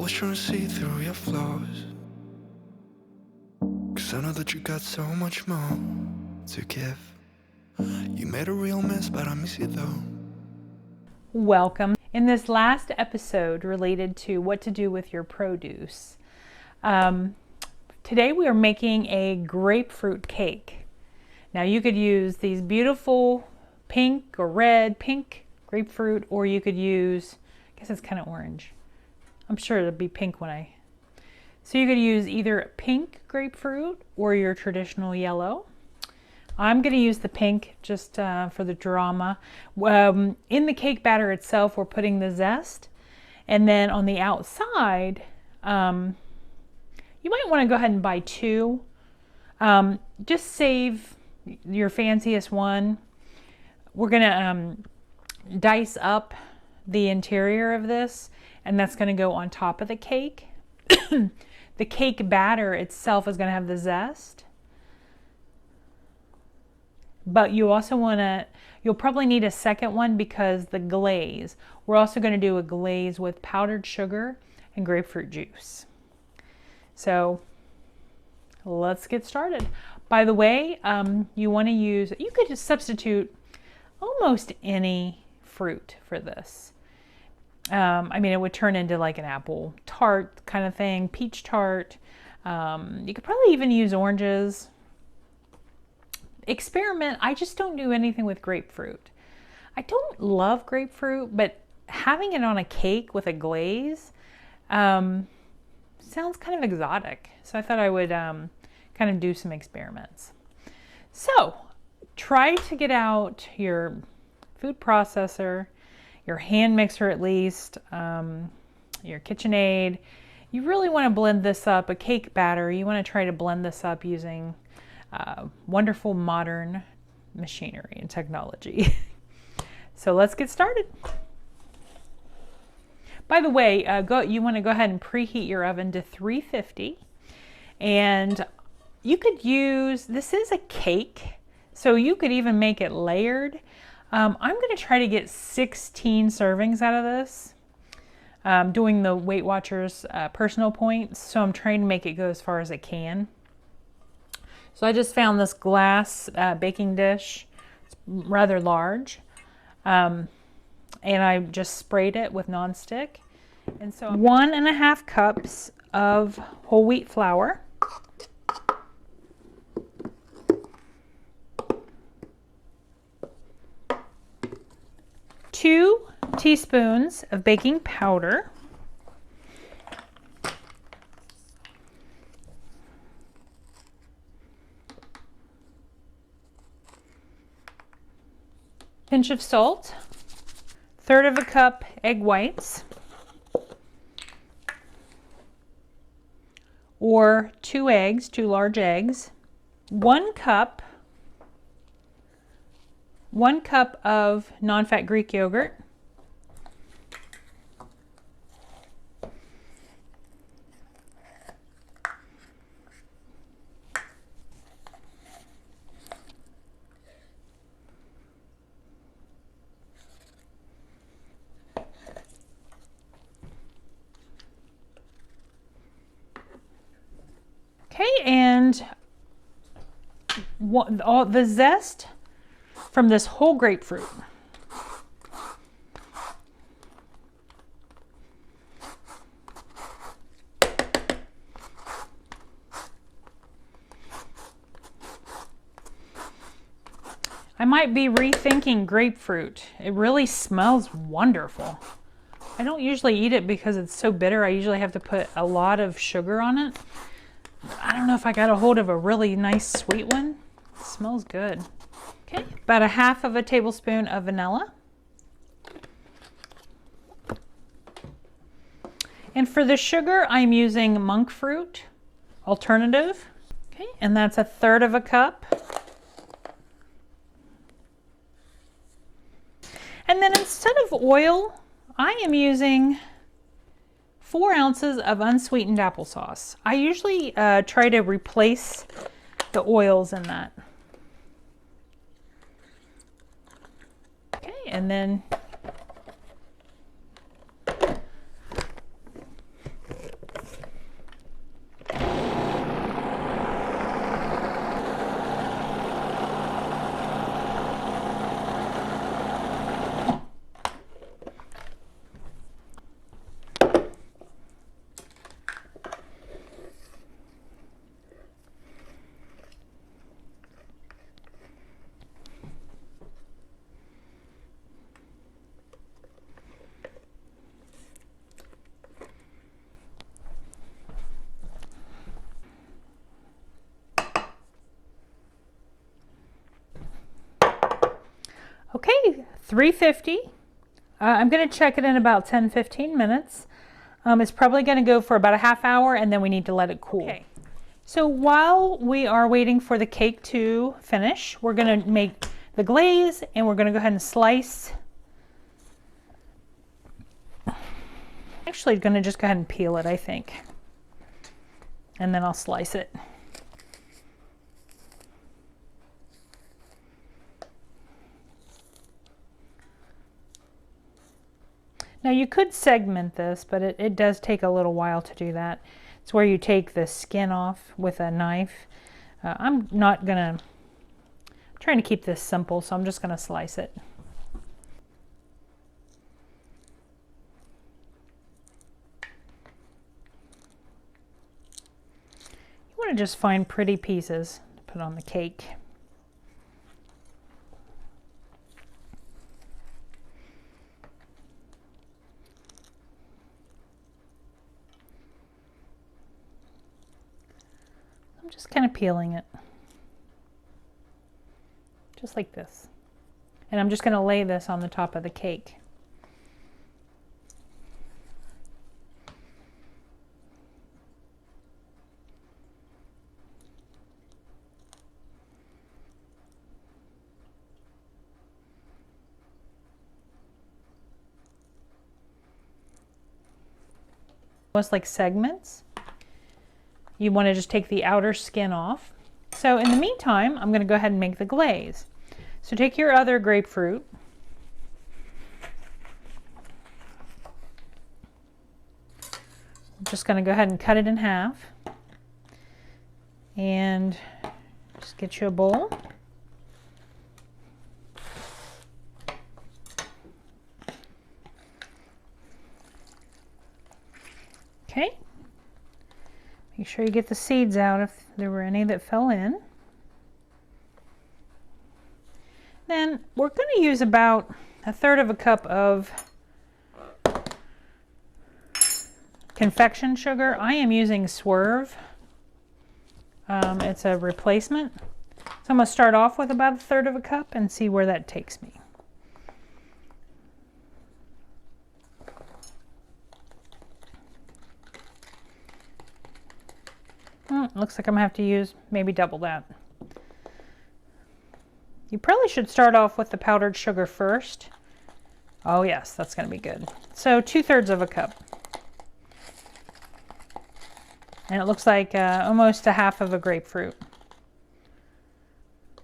always trying to see through your flaws, 'cause I know that you got so much more to give. You made a real mess, but I miss you though. Welcome. In this last episode related to what to do with your produce, today we are making a grapefruit cake. Now you could use these beautiful pink or red, pink grapefruit, or you could use, I guess it's kind of orange. I'm sure it'll be pink so you could use either pink grapefruit or your traditional yellow. I'm going to use the pink just for the drama. In the cake batter itself, we're putting the zest. And then on the outside, you might want to go ahead and buy two. Just save your fanciest one. We're going to dice up the interior of this, and that's going to go on top of the cake. The cake batter itself is going to have the zest. But you also want to, you'll probably need a second one because the glaze. We're also going to do a glaze with powdered sugar and grapefruit juice. So let's get started. By the way, you want to use, you could just substitute almost any fruit for this. I mean, it would turn into like an apple tart kind of thing, peach tart. You could probably even use oranges. Experiment. I just don't do anything with grapefruit. I don't love grapefruit, but having it on a cake with a glaze sounds kind of exotic. So I thought I would kind of do some experiments. So try to get out your food processor, your hand mixer at least, your KitchenAid. You really want to blend this up, a cake batter. You want to try to blend this up using wonderful modern machinery and technology. So let's get started. By the way, you want to go ahead and preheat your oven to 350. And you could use, this is a cake, so you could even make it layered. I'm going to try to get 16 servings out of this. Doing the Weight Watchers personal points, so I'm trying to make it go as far as it can. So I just found this glass baking dish. It's rather large. And I just sprayed it with nonstick. And so 1.5 cups of whole wheat flour. 2 teaspoons of baking powder. 1 pinch of salt, 1/3 cup egg whites, or 2 eggs, 2 large eggs, 1 cup of non-fat Greek yogurt, and all the zest from this whole grapefruit. I might be rethinking grapefruit. It really smells wonderful. I don't usually eat it because it's so bitter. I usually have to put a lot of sugar on it. I don't know if I got a hold of a really nice sweet one. It smells good. Okay, about 1/2 tablespoon of vanilla. And for the sugar, I'm using monk fruit alternative. Okay, and that's 1/3 cup. And then instead of oil, I am using 4 ounces of unsweetened applesauce. I usually try to replace the oils in that. Okay, and then Okay, 350. I'm going to check it in about 10-15 minutes. It's probably going to go for about a half hour, and then we need to let it cool. Okay. So while we are waiting for the cake to finish, we're going to make the glaze, and we're going to go ahead and slice. Actually going to just go ahead and peel it, I think, and then I'll slice it. Now you could segment this, but it does take a little while to do that. It's where you take the skin off with a knife. I'm trying to keep this simple, so I'm just gonna slice it. You want to just find pretty pieces to put on the cake. I'm just kind of peeling it, just like this. And I'm just going to lay this on the top of the cake. Almost like segments. You want to just take the outer skin off. So in the meantime, I'm going to go ahead and make the glaze. So take your other grapefruit. I'm just going to go ahead and cut it in half. And just get you a bowl. Okay. Make sure you get the seeds out if there were any that fell in. Then we're going to use about 1/3 cup of confection sugar. I am using Swerve. It's a replacement. So I'm going to start off with about 1/3 cup and see where that takes me. Looks like I'm going to have to use maybe double that. You probably should start off with the powdered sugar first. Oh yes, that's going to be good. So 2/3 cup. And it looks like almost a half of a grapefruit.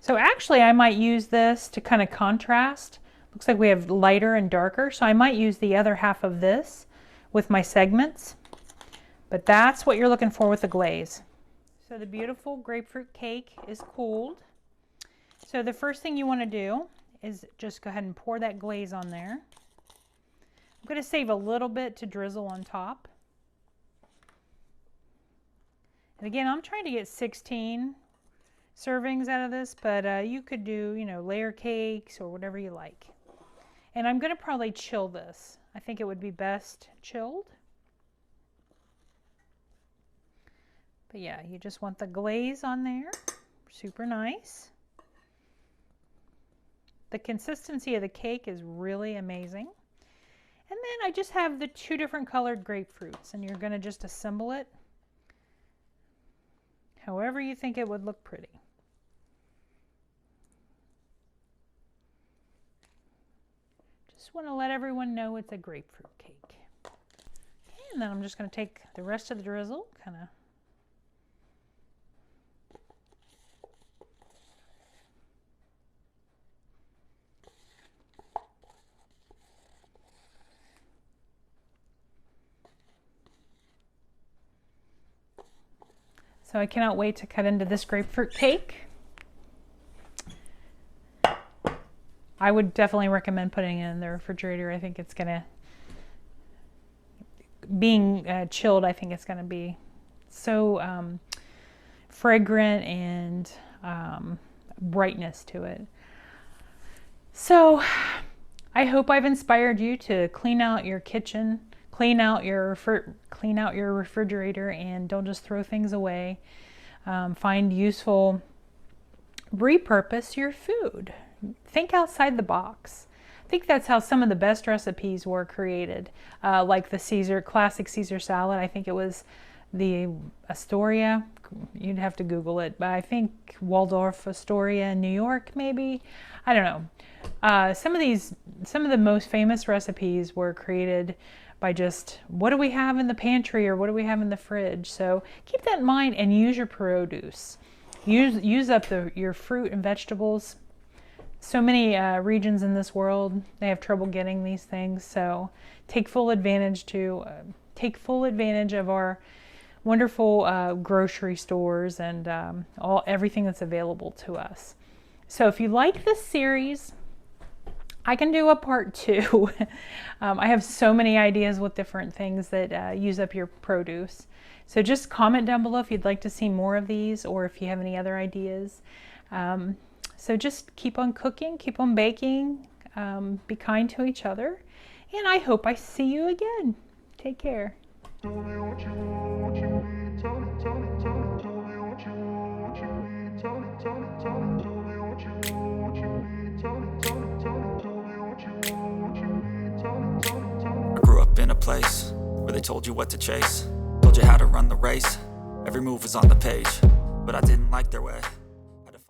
So actually I might use this to kind of contrast. Looks like we have lighter and darker, so I might use the other half of this with my segments. But that's what you're looking for with the glaze. So the beautiful grapefruit cake is cooled. So the first thing you want to do is just go ahead and pour that glaze on there. I'm going to save a little bit to drizzle on top. And again, I'm trying to get 16 servings out of this, but you could do, layer cakes or whatever you like. And I'm going to probably chill this. I think it would be best chilled. But yeah, you just want the glaze on there. Super nice. The consistency of the cake is really amazing. And then I just have the 2 different colored grapefruits, and you're going to just assemble it however you think it would look pretty. Just want to let everyone know it's a grapefruit cake. Okay, and then I'm just going to take the rest of the drizzle, kind of So I cannot wait to cut into this grapefruit cake. I would definitely recommend putting it in the refrigerator. I think it's gonna, being chilled, I think it's gonna be so fragrant and brightness to it. So I hope I've inspired you to clean out your kitchen, clean out your refrigerator, and don't just throw things away. Find useful, repurpose your food. think outside the box. I think that's how some of the best recipes were created, like the classic Caesar salad. I think it was the Astoria. You'd have to Google it, but I think Waldorf Astoria in New York, maybe. I don't know. Some of the most famous recipes were created by just, what do we have in the pantry or what do we have in the fridge? So keep that in mind and use your produce. Use up your fruit and vegetables. So many regions in this world, they have trouble getting these things. So take full advantage of our wonderful grocery stores and everything that's available to us. So if you like this series, I can do a part 2. I have so many ideas with different things that use up your produce. So just comment down below if you'd like to see more of these or if you have any other ideas. So just keep on cooking, keep on baking, be kind to each other, and I hope I see you again. Take care. I grew up in a place where they told you what to chase, told you how to run the race. Every move was on the page, but I didn't like their way.